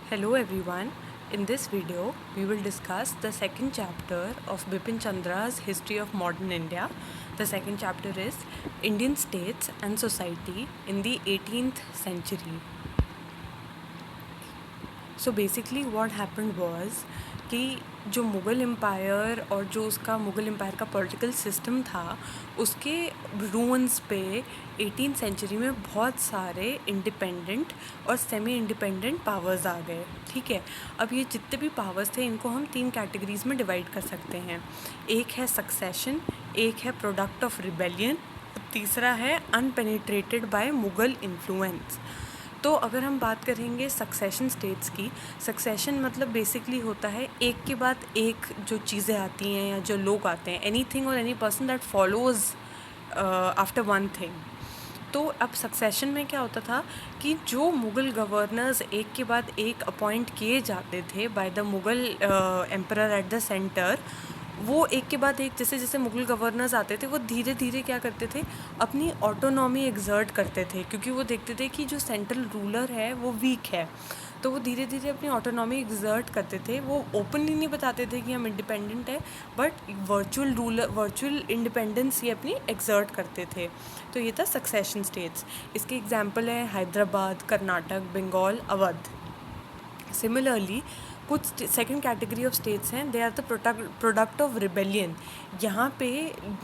Hello everyone. In this video, we will discuss the second chapter of Bipin Chandra's History of Modern India. The second chapter is Indian States and Society in the 18th century. So basically what happened was कि जो Mughal empire और जो उसका Mughal empire का political system था उसके ruins पे 18th century में बहुत सारे इंडिपेंडेंट और सेमी इंडिपेंडेंट पावर्स आ गए। ठीक है, अब ये जितने भी पावर्स थे इनको हम 3 कैटेगरीज़ में डिवाइड कर सकते हैं। एक है सक्सेशन, एक है प्रोडक्ट ऑफ रिबेलियन, तीसरा है अनपेनिट्रेटेड बाय मुग़ल इन्फ्लुएंस। तो अगर हम बात करेंगे सक्सेशन स्टेट्स की, सक्सेशन मतलब बेसिकली होता है एक के बाद एक जो चीज़ें आती हैं या जो लोग आते हैं, एनीथिंग और any person that follows after one thing. तो अब सक्सेशन में क्या होता था कि जो मुग़ल गवर्नर्स एक के बाद एक अपॉइंट किए जाते थे by the Mughal emperor at the centre, वो एक के बाद एक जैसे जैसे मुग़ल गवर्नर्स आते थे वो धीरे धीरे क्या करते थे, अपनी ऑटोनॉमी एग्जर्ट करते थे, क्योंकि वो देखते थे कि जो सेंट्रल रूलर है वो वीक है। तो वो धीरे धीरे अपनी ऑटोनॉमी एग्जर्ट करते थे। वो ओपनली नहीं बताते थे कि हम इंडिपेंडेंट है, बट वर्चुअल इंडिपेंडेंस ये अपनी एग्जर्ट करते थे। तो ये था सक्सेशन स्टेट्स। इसके एग्जाम्पल है हैदराबाद, कर्नाटक, बंगाल, अवध। सिमिलरली कुछ सेकंड कैटेगरी ऑफ स्टेट्स हैं, they are the product of rebellion. यहाँ पे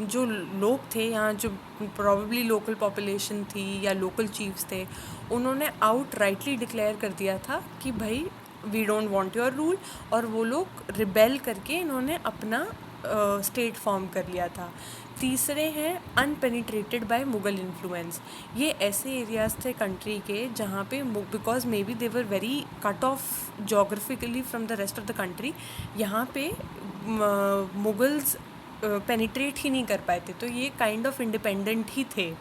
जो लोग थे, यहाँ जो प्रॉबेबली लोकल पॉपुलेशन थी या लोकल चीफ्स थे, उन्होंने आउट राइटली डिक्लेयर कर दिया था कि भाई we don't want your rule, और वो लोग रिबेल करके इन्होंने अपना स्टेट फॉर्म कर लिया था। तीसरे हैं अनपेनिट्रेटेड बाय मुग़ल इन्फ्लुएंस। ये ऐसे एरियाज़ थे कंट्री के जहाँ पे because may be they were very cut off geographically from the rest of the country, यहाँ पे मुग़ल्स पेनिट्रेट ही नहीं कर पाए थे, तो ये काइंड ऑफ इंडिपेंडेंट ही थे।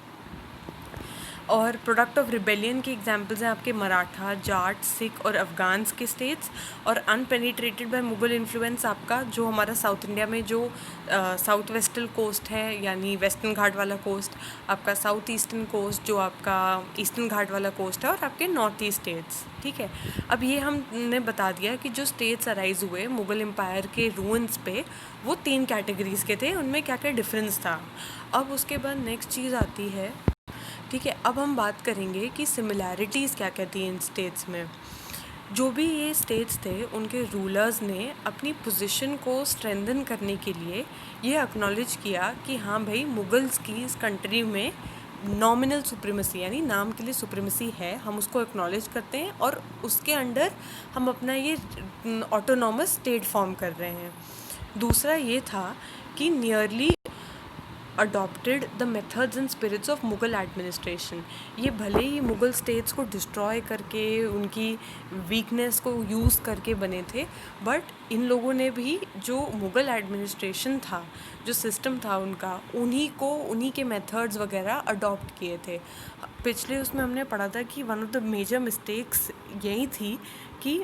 और प्रोडक्ट ऑफ रिबेलियन के एग्जांपल्स हैं आपके मराठा, जाट, सिख और अफ़गान्स के स्टेट्स। और अनपेनिट्रेटेड बाय मुग़ल इन्फ्लुएंस आपका जो हमारा साउथ इंडिया में जो साउथ वेस्टर्न कोस्ट है, यानी वेस्टर्न घाट वाला कोस्ट, आपका साउथ ईस्टर्न कोस्ट जो आपका ईस्टर्न घाट वाला कोस्ट है, और आपके नॉर्थ ईस्ट स्टेट्स। ठीक है, अब ये हमने बता दिया कि जो स्टेट्स अराइज हुए मुग़ल एम्पायर के रूइंस पे, वो 3 कैटेगरीज़ के थे, उनमें क्या क्या डिफरेंस था। अब उसके बाद नेक्स्ट चीज़ आती है, ठीक है, अब हम बात करेंगे कि सिमिलैरिटीज़ क्या क्या थी इन स्टेट्स में। जो भी ये स्टेट्स थे उनके रूलर्स ने अपनी पोजीशन को स्ट्रेंथन करने के लिए ये एक्नॉलेज किया कि हाँ भाई, मुग़ल्स की इस कंट्री में नॉमिनल सुप्रीमेसी यानी नाम के लिए सुप्रीमेसी है, हम उसको एक्नॉलेज करते हैं और उसके अंडर हम अपना ये ऑटोनॉमस स्टेट फॉर्म कर रहे हैं। दूसरा ये था कि nearly adopted the methods and spirits of Mughal administration. ये भले ही मुग़ल स्टेट्स को डिस्ट्रॉय करके उनकी वीकनेस को यूज़ करके बने थे, बट इन लोगों ने भी जो मुग़ल एडमिनिस्ट्रेशन था, जो सिस्टम था उनका, उन्हीं के मेथड्स वगैरह अडॉप्ट किए थे। पिछले उसमें हमने पढ़ा था कि one of the major mistakes यही थी कि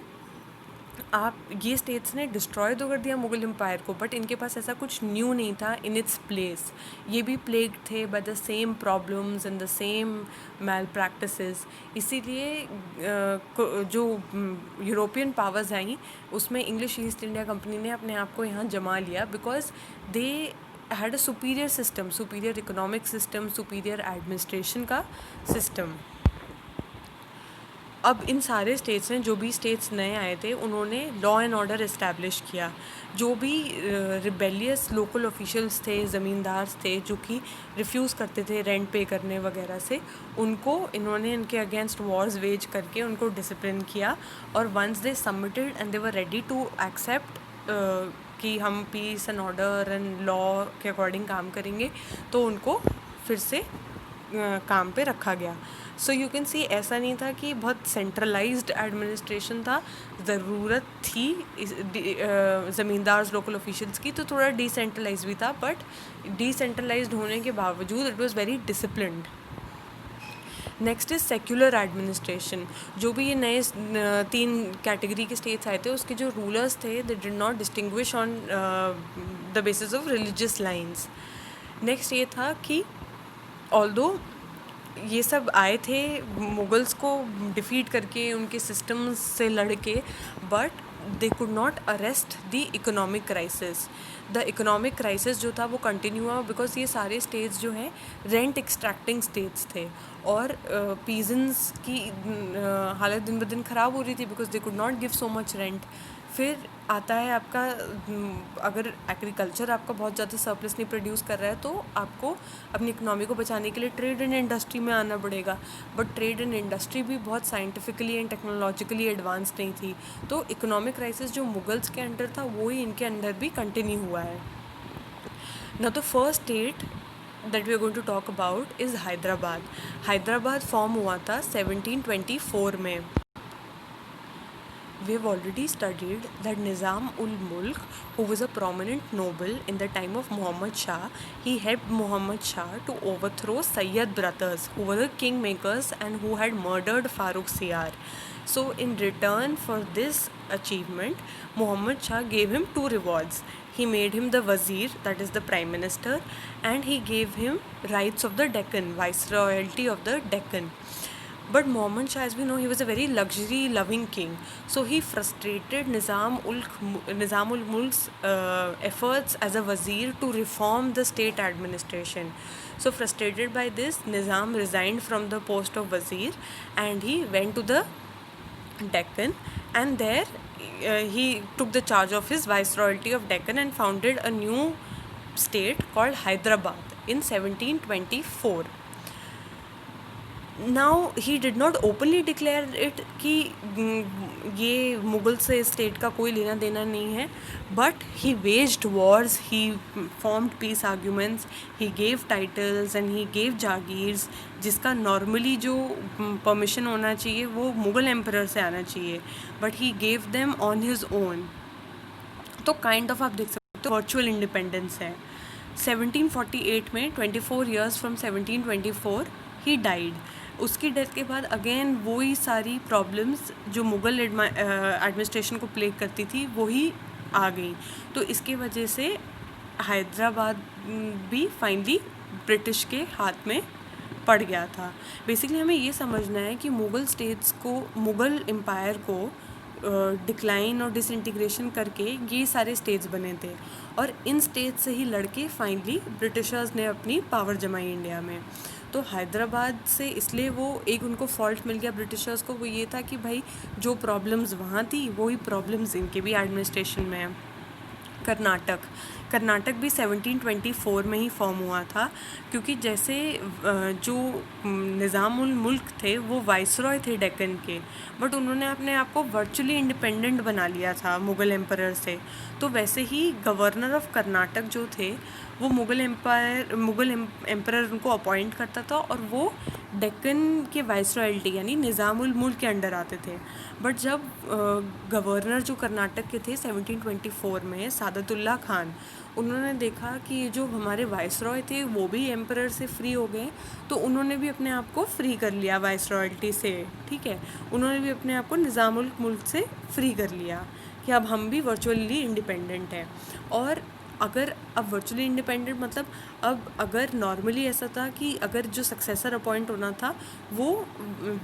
आप ये स्टेट्स ने डिस्ट्रॉय तो कर दिया मुग़ल एम्पायर को, बट इनके पास ऐसा कुछ न्यू नहीं था इन इट्स प्लेस। ये भी प्लेग्ड थे by the same problems and the same malpractices. इसीलिए जो यूरोपियन पावर्स आई उसमें इंग्लिश ईस्ट इंडिया कंपनी ने अपने आप को यहाँ जमा लिया, because they had a superior system, superior economic system, superior administration का सिस्टम। अब इन सारे स्टेट्स में जो भी स्टेट्स नए आए थे उन्होंने लॉ एंड ऑर्डर इस्टेब्लिश किया। जो भी रिबेलियस लोकल ऑफिशियल्स थे, ज़मींदार थे, जो कि रिफ्यूज़ करते थे रेंट पे करने वगैरह से, उनको इन्होंने इनके अगेंस्ट वॉर्स वेज करके उनको डिसिप्लिन किया। और once they submitted and they were ready to accept कि हम peace and order and law के अकॉर्डिंग काम करेंगे, तो उनको फिर से काम पे रखा गया। सो यू कैन सी ऐसा नहीं था कि बहुत सेंट्रलाइज्ड एडमिनिस्ट्रेशन था, ज़रूरत थी ज़मींदार लोकल ऑफिशियल्स की, तो थोड़ा डिसेंट्रलाइज भी था, बट डिसेंट्रलाइज्ड होने के बावजूद it was very disciplined. Next is secular administration. जो भी ये नए 3 कैटेगरी के स्टेट्स आए थे उसके जो रूलर्स थे, they did not distinguish on the basis of religious lines. Next ये था कि ऑल्दो ये सब आए थे मुगल्स को डिफीट करके, उनके सिस्टम्स से लड़ के, but they could not arrest the economic crisis. The economic crisis जो था वो कंटिन्यू हुआ बिकॉज ये सारे स्टेट्स जो हैं रेंट एक्सट्रैक्टिंग स्टेट्स थे, और पीजेंट्स की हालत दिन ब दिन ख़राब हो रही थी because they could not give so much rent. फिर आता है आपका, अगर एग्रीकल्चर आपका बहुत ज़्यादा सरप्लस नहीं प्रोड्यूस कर रहा है तो आपको अपनी इकोनॉमी को बचाने के लिए ट्रेड एंड इंडस्ट्री में आना पड़ेगा, बट ट्रेड एंड इंडस्ट्री भी बहुत साइंटिफिकली एंड टेक्नोलॉजिकली एडवांस नहीं थी। तो इकोनॉमिक क्राइसिस जो मुगल्स के अंडर था वो ही इनके अंडर भी कंटिन्यू हुआ है। Now the first state that we are going to talk about is Hyderabad. Hyderabad form हुआ था 1724 में। We have already studied that Nizam ul Mulk, who was a prominent noble in the time of Muhammad Shah, he helped Muhammad Shah to overthrow Sayyid brothers, who were the kingmakers and who had murdered Farooq Siyar. So, in return for this achievement, Muhammad Shah gave him two rewards. He made him the Wazir, that is the Prime Minister, and he gave him rights of the Deccan, viceroyalty of the Deccan. But Muhammad Shah, as we know, he was a very luxury-loving king. So he frustrated Nizam ul Mulk's efforts as a wazir to reform the state administration. So frustrated by this, Nizam resigned from the post of wazir and he went to the Deccan, and there he took the charge of his viceroyalty of Deccan and founded a new state called Hyderabad in 1724. Now he did not openly declare it कि ये मुगल से state का कोई लेना देना नहीं है, but he waged wars, he formed peace arguments, he gave titles and he gave जागीर्स, जिसका नॉर्मली जो परमिशन होना चाहिए वो मुगल एम्परर से आना चाहिए, but he gave them on his own. तो काइंड ऑफ आप देख सकते हो वर्चुअल इंडिपेंडेंस है। 1748 में 24 ईयर्स फ्रॉम 1724 ही डाइड। उसकी डेथ के बाद अगेन वही सारी प्रॉब्लम्स जो मुग़ल एडमिनिस्ट्रेशन को प्लेग करती थी वही आ गई। तो इसकी वजह से हैदराबाद भी फाइनली ब्रिटिश के हाथ में पड़ गया था। बेसिकली हमें ये समझना है कि मुग़ल स्टेट्स को, मुग़ल एम्पायर को डिक्लाइन और डिसइंटीग्रेशन करके ये सारे स्टेट्स बने थे, और इन स्टेट्स से ही लड़के फाइनली ब्रिटिशर्स ने अपनी पावर जमाई इंडिया में। तो हैदराबाद से इसलिए वो एक उनको फॉल्ट मिल गया ब्रिटिशर्स को, वो ये था कि भाई जो प्रॉब्लम्स वहाँ थी वही प्रॉब्लम्स इनके भी एडमिनिस्ट्रेशन में है। कर्नाटक भी 1724 में ही फॉर्म हुआ था, क्योंकि जैसे जो निज़ाम उल मुल्क थे वो वाइसरॉय थे डेक्कन के, बट उन्होंने अपने आप को वर्चुअली इंडिपेंडेंट बना लिया था मुग़ल एम्परर से। तो वैसे ही गवर्नर ऑफ कर्नाटक जो थे वो मुग़ल एम्परर उनको अपॉइंट करता था, और वो डेक्कन के वाइसरॉयल्टी यानी निज़ाम उल मुल्क के अंडर आते थे। बट जब गवर्नर जो कर्नाटक के थे 1724 में सादतुल्ला खान, उन्होंने देखा कि ये जो हमारे वाइसरॉय थे वो भी एम्परर से फ्री हो गए, तो उन्होंने भी अपने आप को फ्री कर लिया वाइसरॉयल्टी से, ठीक है। उन्होंने भी अपने आप को निज़ाम उल मुल्क से फ्री कर लिया कि अब हम भी वर्चुअली इंडिपेंडेंट हैं। और अगर अब वर्चुअली इंडिपेंडेंट मतलब अब अगर नॉर्मली ऐसा था कि अगर जो सक्सेसर अपॉइंट होना था वो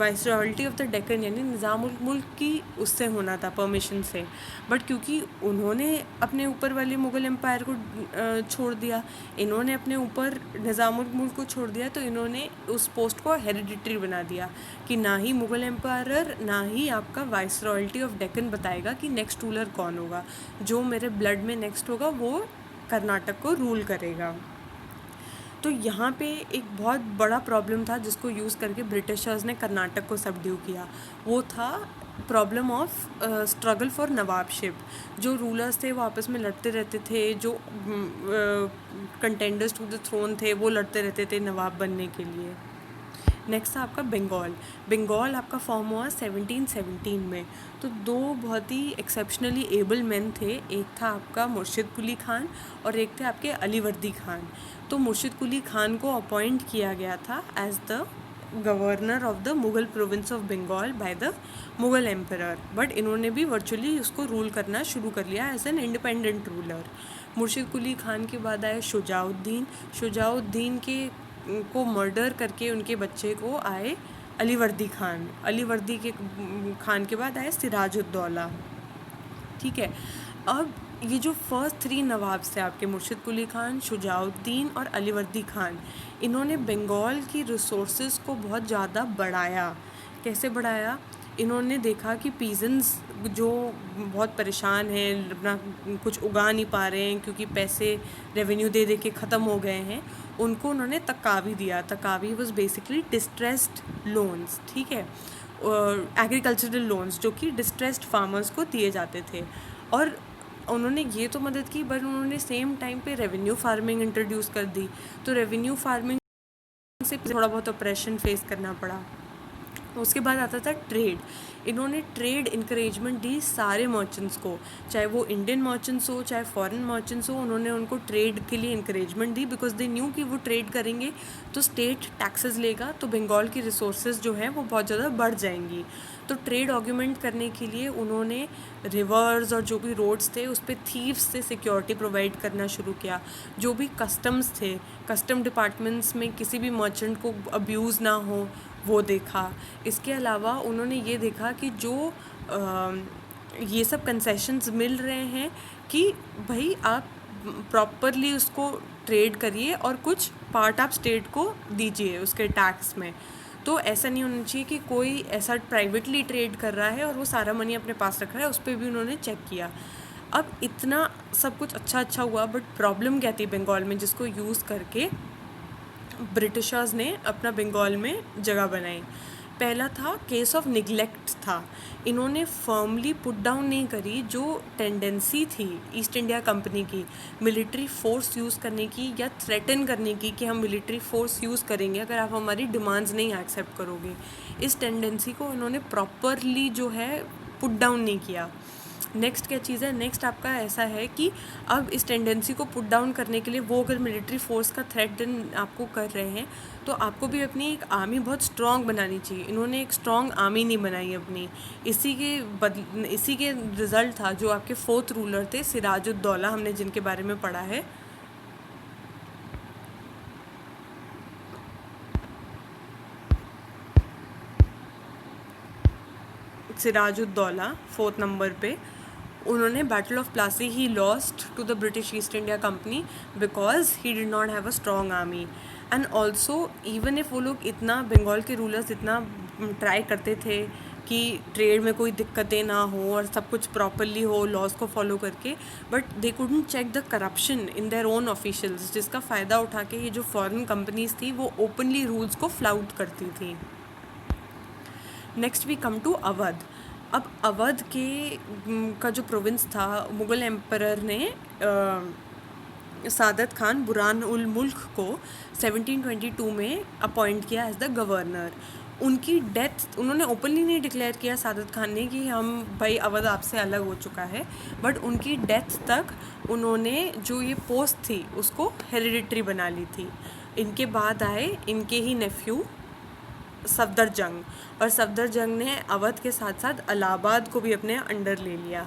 वाइसरॉयल्टी ऑफ द डेक्कन यानी निज़ाम उल मुल्क की उससे होना था, परमिशन से, बट क्योंकि उन्होंने अपने ऊपर वाले मुग़ल एम्पायर को छोड़ दिया, इन्होंने अपने ऊपर निज़ाम उल मुल्क को छोड़ दिया, तो इन्होंने उस पोस्ट को हेरिडिटरी बना दिया कि ना ही मुग़ल एम्पायर ना ही आपका वाइसरॉयल्टी ऑफ डेक्कन बताएगा कि नेक्स्ट रूलर कौन होगा, जो मेरे ब्लड में नेक्स्ट होगा वो कर्नाटक को रूल करेगा। तो यहाँ पे एक बहुत बड़ा प्रॉब्लम था जिसको यूज़ करके ब्रिटिशर्स ने कर्नाटक को सबड्यू किया, वो था प्रॉब्लम ऑफ स्ट्रगल फॉर नवाबशिप। जो रूलर्स थे वो आपस में लड़ते रहते थे, जो कंटेंडर्स टू द थ्रोन थे वो लड़ते रहते थे नवाब बनने के लिए। नेक्स्ट था आपका बंगाल आपका फॉर्म हुआ 1717 में। तो दो बहुत ही एक्सेप्शनली एबल मैन थे, एक था आपका मुर्शिद कुली खान और एक थे आपके अलीवर्दी खान। तो मुर्शिद कुली खान को अपॉइंट किया गया था as the governor of the Mughal province of Bengal by the Mughal emperor, but इन्होंने भी वर्चुअली उसको रूल करना शुरू कर लिया एज एन इंडिपेंडेंट रूलर। मुर्शिद कुली खान के बाद आया शुजाउद्दीन के को मर्डर करके उनके बच्चे को आए अलीवर्दी खान। अलीवर्दी के खान के बाद आए सिराजुद्दौला। ठीक है, अब ये जो फर्स्ट 3 नवाब थे आपके, मुर्शिद कुली खान, शुजाउद्दीन और अलीवर्दी खान, इन्होंने बंगाल की रिसोर्सेज को बहुत ज़्यादा बढ़ाया। कैसे बढ़ाया? इन्होंने देखा कि पीजेंट्स जो बहुत परेशान हैं, अपना कुछ उगा नहीं पा रहे हैं क्योंकि पैसे रेवेन्यू दे दे के ख़त्म हो गए हैं, उनको उन्होंने तकावी दिया। Taccavi was basically distressed loans. ठीक है, एग्रीकल्चरल लोन्स जो कि डिस्ट्रेस्ड फार्मर्स को दिए जाते थे। और उन्होंने ये तो मदद की, बट उन्होंने सेम टाइम पे रेवेन्यू फार्मिंग इंट्रोड्यूस कर दी। तो रेवेन्यू फार्मिंग से थोड़ा बहुत ऑपरेशन फेस करना पड़ा। उसके बाद आता था ट्रेड। इन्होंने ट्रेड इंकरेजमेंट दी सारे मर्चेंट्स को, चाहे वो इंडियन मर्चेंट्स हो चाहे फॉरेन मर्चेंट्स हो, उन्होंने उनको ट्रेड के लिए encouragement the, because they knew कि वो ट्रेड करेंगे तो स्टेट टैक्सेस लेगा, तो बंगाल की रिसोर्सेज जो हैं वो बहुत ज़्यादा बढ़ जाएंगी। तो ट्रेड ऑर्गूमेंट करने के लिए उन्होंने रिवर्स और जो भी रोड्स थे उस पर थीव्स से सिक्योरिटी प्रोवाइड करना शुरू किया। जो भी कस्टम्स थे, कस्टम डिपार्टमेंट्स में किसी भी मर्चेंट को अब्यूज़ ना हो, वो देखा। इसके अलावा उन्होंने ये देखा कि जो ये सब कंसेशंस मिल रहे हैं कि भाई आप प्रॉपरली उसको ट्रेड करिए और कुछ पार्ट आप स्टेट को दीजिए उसके टैक्स में। तो ऐसा नहीं होना चाहिए कि कोई ऐसा प्राइवेटली ट्रेड कर रहा है और वो सारा मनी अपने पास रख रहा है, उस पर भी उन्होंने चेक किया। अब इतना सब कुछ अच्छा हुआ, बट प्रॉब्लम क्या थी बंगाल में, जिसको यूज़ करके ब्रिटिशर्स ने अपना बंगाल में जगह बनाई। पहला था केस ऑफ निगलेक्ट था। इन्होंने फर्मली पुट डाउन नहीं करी जो टेंडेंसी थी ईस्ट इंडिया कंपनी की मिलिट्री फोर्स यूज़ करने की या थ्रेटन करने की कि हम मिलिट्री फोर्स यूज़ करेंगे अगर आप हमारी डिमांड्स नहीं एक्सेप्ट करोगे। इस टेंडेंसी को इन्होंने प्रॉपरली जो है पुट डाउन नहीं किया। नेक्स्ट क्या चीज़ है? नेक्स्ट आपका ऐसा है कि अब इस टेंडेंसी को पुट डाउन करने के लिए वो अगर मिलिट्री फोर्स का थ्रेट आपको कर रहे हैं तो आपको भी अपनी एक आर्मी बहुत स्ट्रॉन्ग बनानी चाहिए। इन्होंने एक स्ट्रॉन्ग आर्मी नहीं बनाई अपनी। इसी के रिज़ल्ट था जो आपके 4th रूलर थे सिराजुद्दौला, हमने जिनके बारे में पढ़ा है। सिराजुद्दौला 4th नंबर पे, उन्होंने बैटल ऑफ प्लासी ही lost to the British East India Company because he did not have a strong army. And also even if वो लोग इतना, बंगाल के रूलर्स इतना ट्राई करते थे कि ट्रेड में कोई दिक्कतें ना हो और सब कुछ प्रॉपरली हो लॉज को फॉलो करके, but they couldn't check the corruption in their own officials, जिसका फ़ायदा उठा के ये जो फॉरेन कंपनीज थी वो ओपनली रूल्स को फ्लाउट करती थी। Next we come to Awadh. अब अवध का जो प्रोविंस था, मुग़ल एम्परर ने सादत खान बुरहान उल मुल्क को 1722 में अपॉइंट किया एज द गवर्नर। उनकी डेथ उन्होंने ओपनली नहीं डिक्लेयर किया सादत खान ने कि हम भाई अवध आपसे अलग हो चुका है, बट उनकी डेथ तक उन्होंने जो ये पोस्ट थी उसको हेरिडिटरी बना ली थी। इनके बाद आए इनके ही नेफ्यू सफदर जंग, और सफदर जंग ने अवध के साथ साथ इलाहाबाद को भी अपने अंडर ले लिया।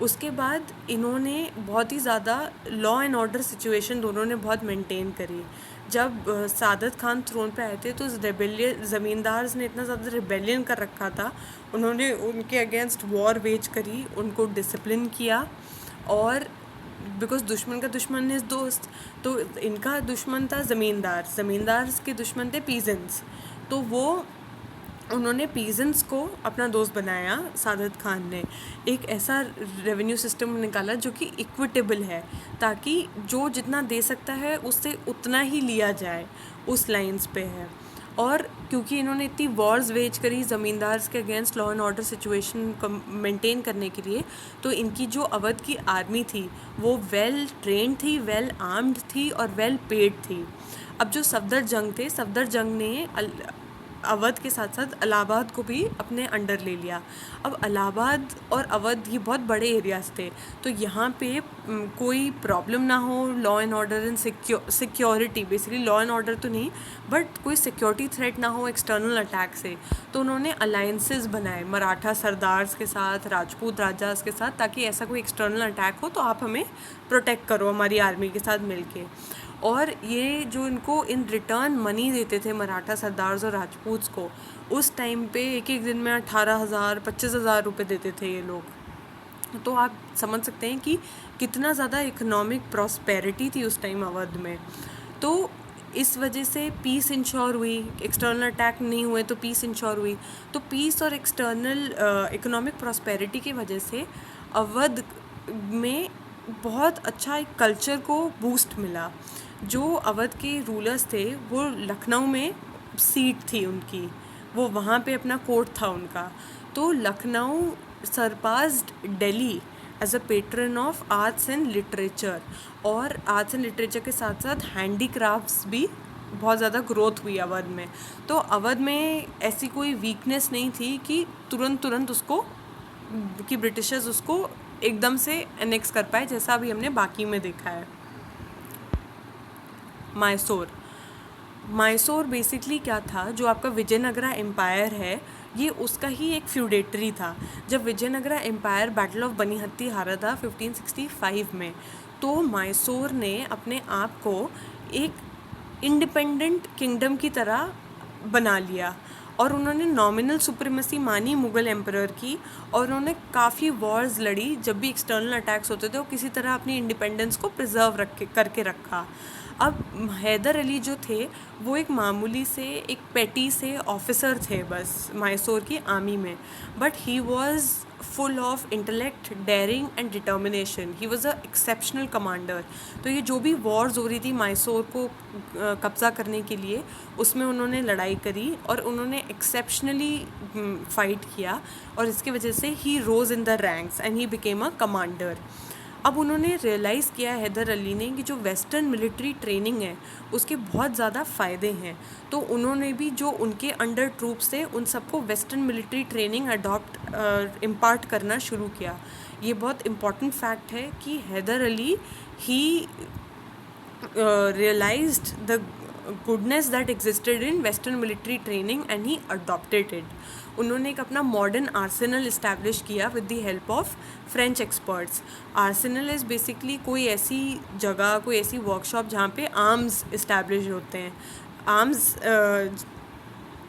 उसके बाद इन्होंने बहुत ही ज़्यादा लॉ एंड ऑर्डर सिचुएशन दोनों ने बहुत मेंटेन करी। जब सादत खान थ्रोन पे आए थे तो ज़मींदार्स ने इतना ज़्यादा रिबेलियन कर रखा था, उन्होंने उनके अगेंस्ट वॉर वेज करी, उनको डिसिप्लिन किया। और बिकॉज दुश्मन का दुश्मन इज़ दोस्त, तो इनका दुश्मन था ज़मींदार के दुश्मन थे पीजेंट्स, तो वो उन्होंने पीजेंट्स को अपना दोस्त बनाया। सादत खान ने एक ऐसा रेवेन्यू सिस्टम निकाला जो कि इक्विटेबल है, ताकि जो जितना दे सकता है उससे उतना ही लिया जाए, उस लाइंस पे है। और क्योंकि इन्होंने इतनी वॉर्स वेज करी ज़मींदार्स के against law and order situation को मेंटेन करने के लिए, तो इनकी जो अवध की आर्मी थी वो वेल ट्रेंड थी, वेल आर्म्ड थी और वेल पेड थी। अब जो सफदर जंग ने अवध के साथ साथ इलाहाबाद को भी अपने अंडर ले लिया। अब इलाहाबाद और अवध ये बहुत बड़े एरियाज़ थे, तो यहाँ पे कोई प्रॉब्लम ना हो, law and order and security, basically law and order तो नहीं बट कोई सिक्योरिटी थ्रेट ना हो एक्सटर्नल अटैक से, तो उन्होंने अलायंसेस बनाए मराठा सरदार्स के साथ, राजपूत राजास के साथ, ताकि ऐसा कोई एक्सटर्नल अटैक हो तो आप हमें प्रोटेक्ट करो हमारी आर्मी के साथ मिलके। और ये जो इनको इन रिटर्न मनी देते थे मराठा सरदार्स और राजपूत्स को, उस टाइम पे एक एक दिन में 18,000 25,000 रुपये देते थे ये लोग। तो आप समझ सकते हैं कि कितना ज़्यादा इकोनॉमिक प्रॉस्पेरिटी थी उस टाइम अवध में। तो इस वजह से पीस इंश्योर हुई, एक्सटर्नल अटैक नहीं हुए तो पीस इंश्योर हुई। तो पीस और एक्सटर्नल इकोनॉमिक प्रॉस्पेरिटी की वजह से अवध में बहुत अच्छा एक कल्चर को बूस्ट मिला। जो अवध के रूलर्स थे वो लखनऊ में सीट थी उनकी, वो वहाँ पे अपना कोर्ट था उनका। तो Lucknow surpassed Delhi as a patron of arts and literature, और आर्ट्स एंड लिटरेचर के साथ साथ हैंडीक्राफ्ट्स भी बहुत ज़्यादा ग्रोथ हुई अवध में। तो अवध में ऐसी कोई वीकनेस नहीं थी कि तुरंत उसको कि ब्रिटिशर्स उसको एकदम से एनेक्स कर पाए, जैसा अभी हमने बाकी में देखा है। मैसूर बेसिकली क्या था, जो आपका विजयनगरा एम्पायर है ये उसका ही एक फ्यूडेटरी था। जब विजयनगरा एम्पायर बैटल ऑफ बनीहत्ती हारा था 1565 में, तो मैसूर ने अपने आप को एक इंडिपेंडेंट किंगडम की तरह बना लिया, और उन्होंने नॉमिनल सुप्रीमेसी मानी मुग़ल एम्परर की, और उन्होंने काफ़ी वॉर्स लड़ी। जब भी एक्सटर्नल अटैक्स होते थे वो किसी तरह अपनी इंडिपेंडेंस को प्रिजर्व करके रखा। अब हैदर अली जो थे वो एक मामूली से एक पेटी से ऑफिसर थे बस मैसूर की आर्मी में, but he was full of intellect, daring and determination. He was a exceptional commander. तो ये जो भी वॉर्स हो रही थी मैसूर को कब्ज़ा करने के लिए, उसमें उन्होंने लड़ाई करी और उन्होंने एक्सेप्शनली फाइट किया, और इसकी वजह से ही rose in the ranks and he became a commander. अब उन्होंने रियलाइज़ किया हैदर अली ने कि जो वेस्टर्न मिलिट्री ट्रेनिंग है उसके बहुत ज़्यादा फ़ायदे हैं। तो उन्होंने भी जो उनके अंडर ट्रूप्स थे उन सबको वेस्टर्न मिलिट्री ट्रेनिंग इम्पार्ट करना शुरू किया। ये बहुत इम्पॉर्टेंट फैक्ट है कि हैदर अली ही realized the goodness that existed in western military training and he adopted it. उन्होंने एक अपना मॉडर्न आर्सेनल इस्टेब्लिश किया with the help of French experts. Arsenal is basically कोई ऐसी जगह, कोई ऐसी वर्कशॉप जहाँ पे आर्म्स इस्टेब्लिश होते हैं, आर्म्स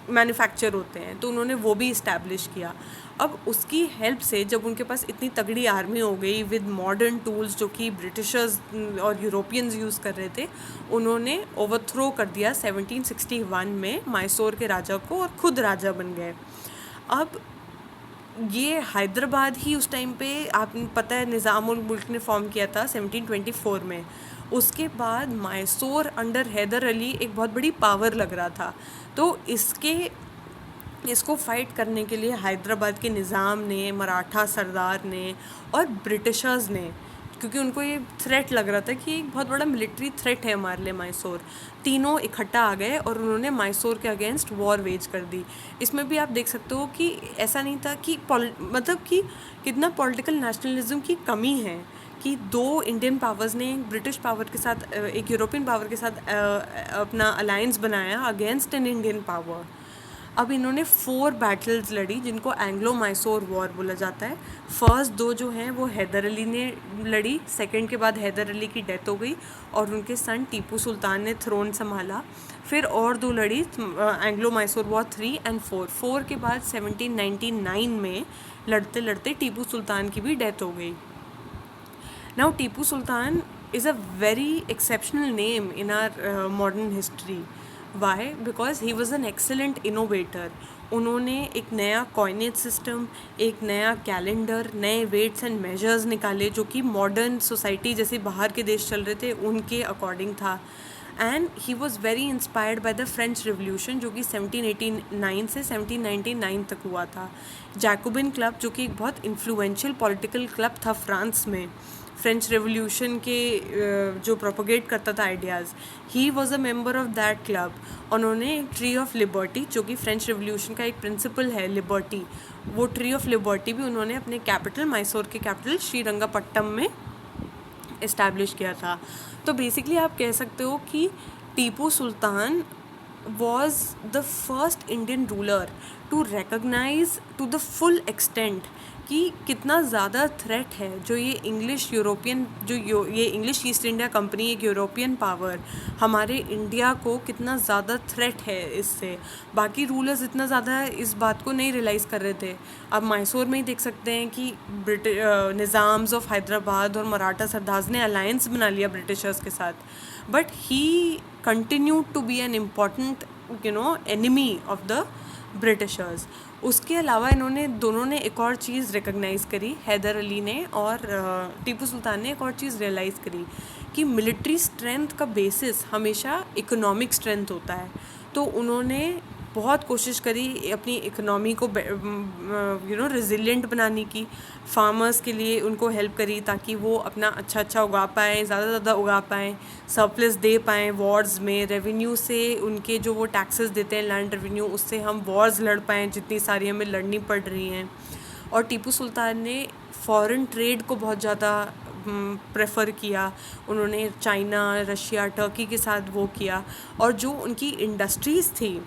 मैन्युफैक्चर होते हैं, तो उन्होंने वो भी इस्टेब्लिश किया। अब उसकी हेल्प से जब उनके पास इतनी तगड़ी आर्मी हो गई विद मॉडर्न टूल्स जो कि ब्रिटिशर्स और यूरोपियंस यूज़ कर रहे थे, उन्होंने ओवरथ्रो कर दिया 1761 में मैसूर के राजा को और ख़ुद राजा बन गए। अब ये हैदराबाद ही उस टाइम पे आपको पता है निज़ाम उल मुल्क ने फॉर्म किया था 1724 में। उसके बाद मैसूर अंडर हैदर अली एक बहुत बड़ी पावर लग रहा था। तो इसको फाइट करने के लिए हैदराबाद के निज़ाम ने, मराठा सरदार ने और ब्रिटिशर्स ने, क्योंकि उनको ये थ्रेट लग रहा था कि एक बहुत बड़ा मिलिट्री थ्रेट है हमारे लिए मैसूर, तीनों इकट्ठा आ गए और उन्होंने मैसूर के अगेंस्ट वॉर वेज कर दी। इसमें भी आप देख सकते हो कि ऐसा नहीं था कि मतलब कि कितना पॉलिटिकल नेशनलिज्म की कमी है कि दो इंडियन पावर्स ने एक ब्रिटिश पावर के साथ, एक यूरोपियन पावर के साथ अपना अलायंस बनाया अगेंस्ट एन इंडियन पावर। अब इन्होंने 4 बैटल्स लड़ी जिनको एंग्लो मैसूर वॉर बोला जाता है। फर्स्ट 2 जो हैं वो हैदर अली ने लड़ी, सेकंड के बाद हैदर अली की डेथ हो गई और उनके सन टीपू सुल्तान ने थ्रोन संभाला। फिर और 2 लड़ी, एंग्लो मैसूर वॉर 3 and 4 के बाद 1799 में लड़ते लड़ते टीपू सुल्तान की भी डेथ हो गई। Now Tipu Sultan is a very exceptional name in our modern history. Why? Because he was an excellent innovator. उन्होंने एक नया कॉइनेज सिस्टम, एक नया कैलेंडर, नए वेट्स एंड मेजर्स निकाले जो कि मॉडर्न सोसाइटी जैसे बाहर के देश चल रहे थे उनके अकॉर्डिंग था। And he was very inspired by the French revolution जो कि 1789 से 1799 तक हुआ था। जैकोबिन क्लब जो कि एक बहुत इन्फ्लुएंशियल पॉलिटिकल क्लब था फ्रांस में, फ्रेंच रेवोल्यूशन के जो प्रोपोगेट करता था ideas, he was a member of that club. उन्होंने ट्री ऑफ लिबर्टी जो कि फ्रेंच रेवोल्यूशन का एक प्रिंसिपल है लिबर्टी, वो ट्री ऑफ लिबर्टी भी उन्होंने अपने कैपिटल मैसूर के कैपिटल श्रीरंगपट्टम में इस्टेब्लिश किया था। तो बेसिकली आप कह सकते हो कि Tipu Sultan was the first Indian ruler to recognize to the full extent कि कितना ज़्यादा थ्रेट है जो ये इंग्लिश यूरोपियन ये इंग्लिश ईस्ट इंडिया कंपनी, एक यूरोपियन पावर, हमारे इंडिया को कितना ज़्यादा थ्रेट है इससे। बाकी रूलर्स इतना ज़्यादा इस बात को नहीं रियलाइज़ कर रहे थे। अब मैसूर में ही देख सकते हैं कि निज़ाम्स ऑफ हैदराबाद और मराठा सरदार्स ने अलायंस बना लिया ब्रिटिशर्स के साथ, but he continued to be an important enemy of the Britishers. उसके अलावा दोनों ने एक और चीज़ रिकग्नाइज़ करी, हैदर अली ने और टीपू सुल्तान ने एक और चीज़ रियलाइज़ करी कि मिलिट्री स्ट्रेंथ का बेसिस हमेशा इकोनॉमिक स्ट्रेंथ होता है। तो उन्होंने बहुत कोशिश करी अपनी इकोनॉमी को रिजिलिएंट बनाने की, फार्मर्स के लिए उनको हेल्प करी ताकि वो अपना अच्छा उगा पाएँ, ज़्यादा उगा पाएँ, सरप्लस दे पाएँ वॉर्स में, रेवेन्यू से उनके जो वो टैक्सेस देते हैं लैंड रेवेन्यू, उससे हम वॉर्स लड़ पाएँ जितनी सारी हमें लड़नी पड़ रही हैं। और टीपू सुल्तान ने फॉरेन ट्रेड को बहुत ज़्यादा प्रेफर किया। उन्होंने चाइना, रशिया, टर्की के साथ वो किया, और जो उनकी इंडस्ट्रीज़ थी,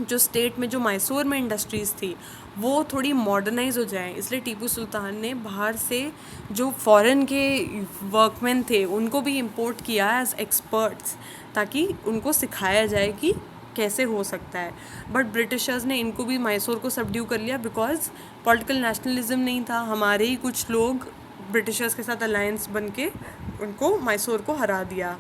जो स्टेट में, जो मैसूर में इंडस्ट्रीज़ थी, वो थोड़ी मॉडर्नाइज हो जाएं, इसलिए टीपू सुल्तान ने बाहर से जो फॉरेन के वर्कमैन थे उनको भी इंपोर्ट किया एज एक्सपर्ट्स, ताकि उनको सिखाया जाए कि कैसे हो सकता है। बट ब्रिटिशर्स ने इनको भी मैसूर को सबड्यू कर लिया बिकॉज पॉलिटिकल नेशनलिज्म नहीं था। हमारे ही कुछ लोग ब्रिटिशर्स के साथ अलायंस बन के उनको मैसूर को हरा दिया।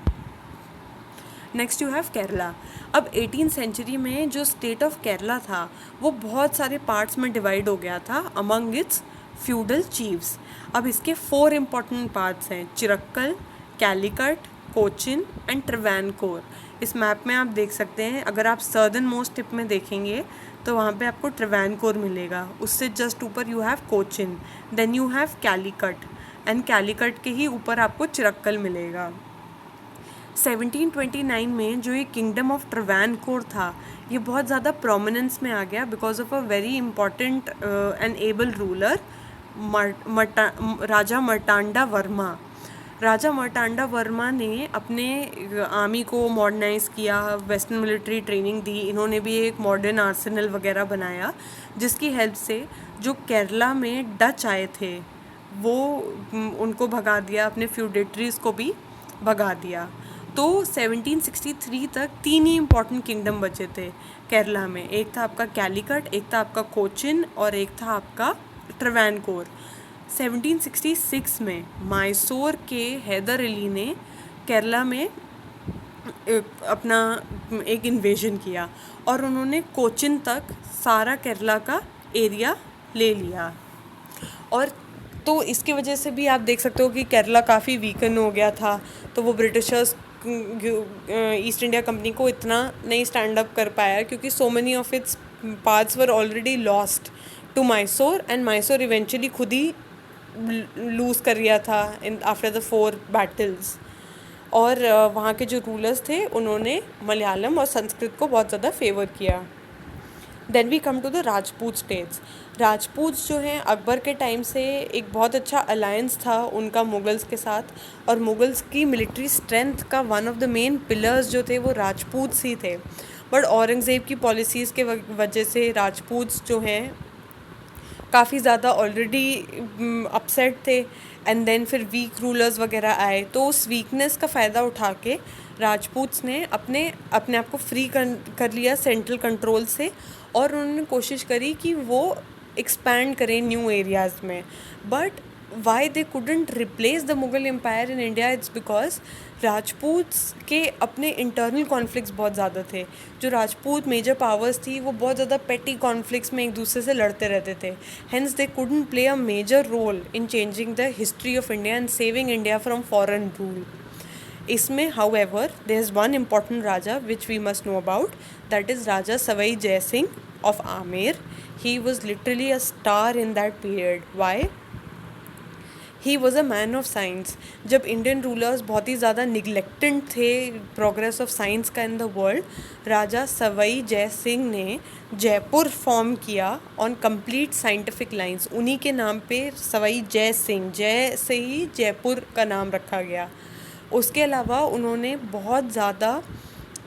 Next you have Kerala. अब 18th सेंचुरी में जो स्टेट ऑफ केरला था वो बहुत सारे पार्ट्स में डिवाइड हो गया था अमंग इट्स फ्यूडल चीफ्स। अब इसके 4 इम्पॉर्टेंट पार्ट्स हैं, चिरक्कल, कैलीकट, कोचिन एंड ट्रवैनकोर। इस मैप में आप देख सकते हैं, अगर आप सर्दर्न मोस्ट टिप में देखेंगे तो वहाँ पे आपको ट्रवैनकोर मिलेगा, उससे जस्ट ऊपर you have Cochin, then you have Calicut, and Calicut के ही ऊपर आपको चिरक्कल मिलेगा। 1729 में जो ये किंगडम ऑफ ट्रवैनकोर था, ये बहुत ज़्यादा प्रोमिनेंस में आ गया because of a very important and able ruler, Raja Martanda Varma. Raja Martanda Varma ने अपने आर्मी को मॉडर्नाइज़ किया, वेस्टर्न मिलिट्री ट्रेनिंग दी, इन्होंने भी एक मॉडर्न आर्सेनल वगैरह बनाया, जिसकी हेल्प से जो केरला में डच आए थे वो उनको भगा दिया, अपने फ्यूडेटरीज को भी भगा दिया। तो 1763 तक 3 ही इम्पॉर्टेंट किंगडम बचे थे केरला में, एक था आपका कैलीकट, एक था आपका कोचिन और एक था आपका ट्रवैनकोर। 1766 में मैसूर के हैदर अली ने केरला में अपना एक इन्वेजन किया और उन्होंने कोचिन तक सारा केरला का एरिया ले लिया। और तो इसकी वजह से भी आप देख सकते हो कि केरला काफ़ी वीकन हो गया था, तो वो ब्रिटिशर्स ईस्ट इंडिया कंपनी को इतना नहीं स्टैंड अप कर पाया क्योंकि so many of its parts were already lost to Mysore, and Mysore eventually खुद ही लूज़ कर लिया था इन आफ्टर द 4 बैटल्स। और वहाँ के जो रूलर्स थे उन्होंने मलयालम और संस्कृत को बहुत ज़्यादा फेवर किया। Then we come to the Rajput states. Rajput जो हैं अकबर के टाइम से एक बहुत अच्छा अलायंस था उनका मुगल्स के साथ, और मुगल्स की मिलिट्री स्ट्रेंथ का one of the main pillars जो थे वो राजपूत ही थे। बट औरंगज़ेब की पॉलिसीज़ के वजह से राजपूत जो हैं काफ़ी ज़्यादा ऑलरेडी अपसेट थे, एंड देन फिर वीक रूलर्स वगैरह आए, तो उस वीकनेस का फ़ायदा उठा के राजपूत्स ने अपने आप को फ्री कर लिया सेंट्रल कंट्रोल से, और उन्होंने कोशिश करी कि वो एक्सपैंड करें न्यू एरियाज़ में। But why they couldn't replace the Mughal empire in India, it's because Rajputs के अपने इंटरनल कॉन्फ्लिक्ट्स बहुत ज़्यादा थे। जो राजपूत मेजर पावर्स थी वो बहुत ज़्यादा पेटी कॉन्फ्लिक्ट्स में एक दूसरे से लड़ते रहते थे, hence they couldn't play a major role in changing the history of India and saving India from foreign rule. इसमें however there is one important raja which we must know about, that is Raja Sawai Jai Singh of Amer. He was literally a star in that period. Why? He was a man of science. जब Indian rulers बहुत ही ज़्यादा neglected थे progress of science का in the world, राजा सवाई जय सिंह ने Jaipur form किया on complete scientific lines. उन्हीं के नाम पे सवाई जय सिंह, जय से ही जयपुर का नाम रखा गया। उसके अलावा उन्होंने बहुत ज़्यादा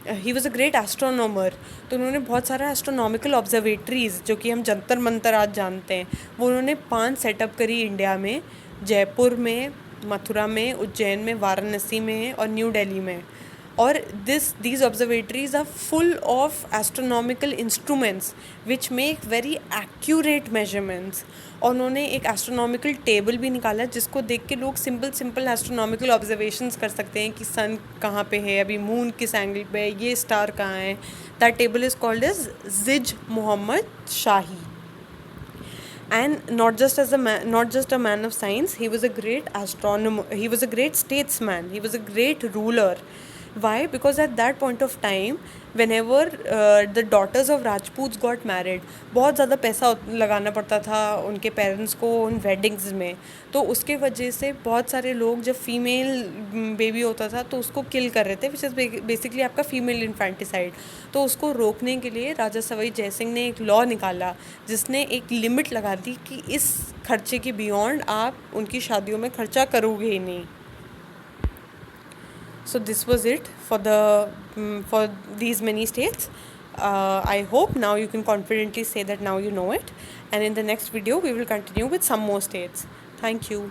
he was a great astronomer. तो उन्होंने बहुत सारा एस्ट्रोनॉमिकल ऑब्जर्वेटरीज़, जो कि हम जंतर मंतर आज जानते हैं, वो उन्होंने 5 सेटअप करी इंडिया में, जयपुर में, मथुरा में, उज्जैन में, वाराणसी में और न्यू दिल्ली में। और these observatories are full of astronomical instruments which make very accurate measurements। और उन्होंने एक एस्ट्रोनॉमिकल टेबल भी निकाला जिसको देख के लोग सिंपल एस्ट्रोनॉमिकल ऑब्जर्वेशंस कर सकते हैं कि सन कहाँ पे है, अभी मून किस एंगल पे है, ये स्टार कहाँ है। That table is called as Zij Muhammad Shahi. And not just a man of science, he was a great astronomer, he was a great statesman, he was a great ruler. Why? Because at that point of time, whenever the daughters of Rajputs got married, बहुत ज़्यादा पैसा लगाना पड़ता था उनके parents को उन weddings में। तो उसके वजह से बहुत सारे लोग, जब फीमेल बेबी होता था तो उसको किल कर रहे थे, विच इज़ बेसिकली आपका फीमेल इन्फेंटिसाइड। तो उसको रोकने के लिए राजा सवाई जयसिंह ने एक लॉ निकाला जिसने एक लिमिट लगा दी कि इस खर्चे के बियॉन्ड आप उनकी शादियों में खर्चा करोगे ही नहीं। So this was it for these many states. I hope now you can confidently say that now you know it, and in the next video we will continue with some more states. Thank you.